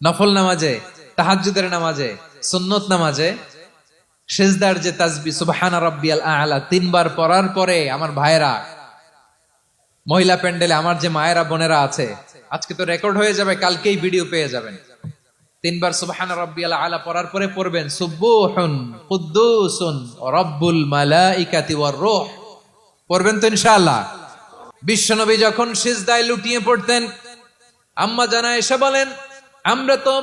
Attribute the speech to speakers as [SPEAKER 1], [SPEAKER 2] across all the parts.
[SPEAKER 1] নফল নামাজে, তাহাজ্জুদের নামাজে, সুন্নত নামাজে সিজদার যে তাসবিহ সুবহানা রাব্বিয়াল আ'লা তিনবার পড়ার পরে আমার ভাইরা, মহিলা প্যান্ডেলে আমার যে মায়েরা বোনেরা আছে, আজকে তো রেকর্ড হয়ে যাবে, কালকেই ভিডিও পেয়ে যাবেন। তিনবার সুবহানা রাব্বিয়াল আ'লা পড়ার পরে পড়বেন সুবহুন কুদ্দুসুন রাব্বুল মালাইকাতি ওয়ার রূহ। পড়বেন তো ইনশাআল্লাহ। বিশ্বনবী যখন সিজদায় লুটিয়ে পড়তেন, আম্মা জানা এসে বলেন, আমরা তো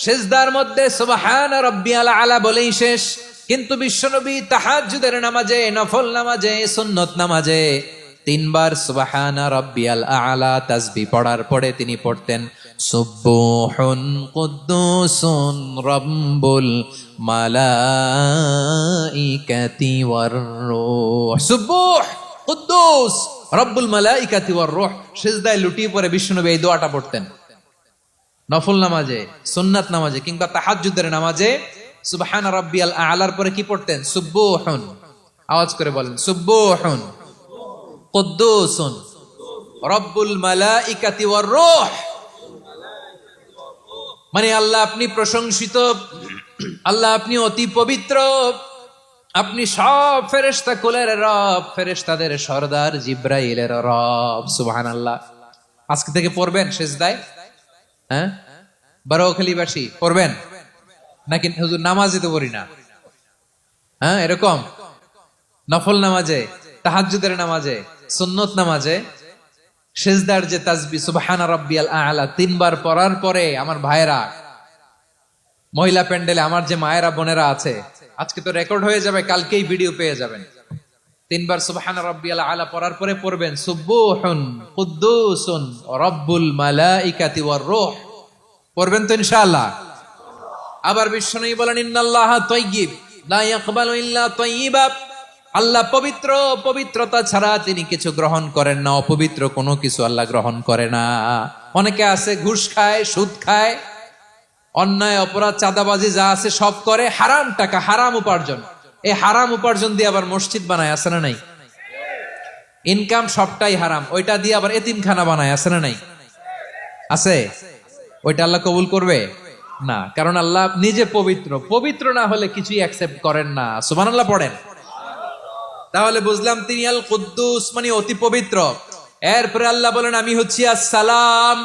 [SPEAKER 1] সিজদার মধ্যে সুবহানা রাব্বিয়াল আ'লা বলেই শেষ, কিন্তু বিশ্বনবী তাহাজ্জুদের নামাজে, নফল নামাজে, সুন্নত নামাজে তিনবার সুবহানা রাব্বিয়াল আ'লা তাসবিহ পড়ার পরে তিনি পড়তেন সুবহুন কুদ্দুসুন রাব্বুল মালাইকাতি ওয়ার রূহ। সুবহ কুদ্দুস রব্বুল মালাইকাতি ওয়ার রূহ। সিজদায় লুটিয়ে পড়ে বিশ্বনবী এই দোয়াটা পড়তেন। নফল নামাজে, সুন্নাত নামাজে কিংবা তাহাজ্জুদের নামাজে সুবহানা রাব্বিয়াল আ'লার পরে কি পড়তেন? সুবহুন। আওয়াজ করে বলেন সুবহুন কুদ্দুসুন রব্বুল মালাইকাতি ওয়ার রূহ। মানে আল্লাহ আপনি প্রশংসিত, আল্লাহ আপনি অতি পবিত্র, আপনি সব ফেরেশতা কুলের রব, ফেরেশতাদের সরদার জিব্রাইলের রব। সুবহানাল্লাহ। আজকে থেকে পড়বেন সিজদায়? হ্যাঁ, বারোখালীবাসী পড়বেন নাকি? হুজুর নামাজে তো পড়ি না। হ্যাঁ, এরকম নফল নামাজে, তাহাজ্জুদের নামাজে, সুন্নত নামাজে সিজদার যে তাসবিহ সুবহানা রাব্বিয়াল আ'লা তিনবার পড়ার পরে আমার ভাইরা, মহিলা প্যান্ডেলে আমার যে মায়েরা বোনেরা আছে, আজকে তো রেকর্ড হয়ে যাবে, কালকেই ভিডিও পেয়ে যাবেন। তিনবার সুবহানা রাব্বিয়াল আ'লা পড়ার পরে পড়বেন সুবহুন কুদ্দুসুন রাব্বুল মালাইকাতি ওয়ার রূহ। পড়বেন তো ইনশাআল্লাহ। আবার বিশ্বনবী বলেন ইন্নাল্লাহা তাইয়্যিব লা ইয়াকবালু ইল্লা তাইয়্যিবা। আল্লাহ পবিত্র, পবিত্রতা ছাড়া তিনি কিছু গ্রহণ করেন না, অপবিত্র কোনো কিছু আল্লাহ গ্রহণ করে না। অনেকে আছে ঘুষ খায়, সুদ খায়, অন্যায় অপরাধ চাঁদাবাজি যা আছে সব করে, হারাম টাকা, হারাম উপার্জন। এই হারাম উপার্জন দিয়ে আবার মসজিদ বানায়, আছে না নাই? ইনকাম সবটাই হারাম, ওইটা দিয়ে আবার এতিমখানা বানায়, আছে না নাই? আছে। ওইটা আল্লাহ কবুল করবে না, কারণ আল্লাহ নিজে পবিত্র। পবিত্র না হলে কিছুই অ্যাকসেপ্ট করেন না। সুবহানাল্লাহ পড়েন। তাহলে বুঝলাম তিনি আল কুদ্দুস মানে অতি পবিত্র। এরপরে আল্লাহ বলেন আমি হচ্ছি আসসালাম।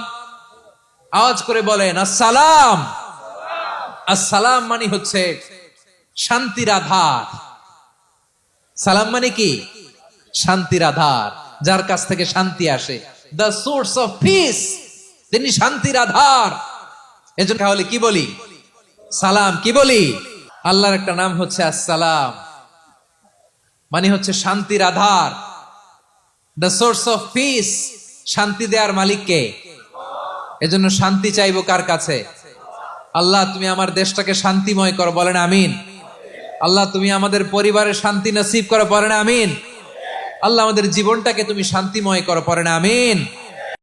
[SPEAKER 1] আওয়াজ করে বলেন আসসালাম। আসসালাম মানে হচ্ছে শান্তির আধার। সালাম মানে কি? শান্তির আধার, যার কাছ থেকে শান্তি আসে। দ্য সোর্স অফ পিস, তিনি শান্তির আধার। এজন্য তাহলে কি বলি? সালাম। কি বলি? আল্লাহর একটা নাম হচ্ছে আসসালাম, মানে হচ্ছে শান্তির আধার। দ্য সোর্স অফ পিস, শান্তি দেওয়ার মালিক কে? এজন্য শান্তি চাইবো কার কাছে? আল্লাহ তুমি আমার দেশটাকে শান্তিময় করো, বলেন আমিন। আল্লাহ তুমি আমাদের পরিবারে শান্তি নসিব করো, পড়েন আমিন। আল্লাহ আমাদের জীবনটাকে তুমি শান্তিময় করো, পড়েন আমিন।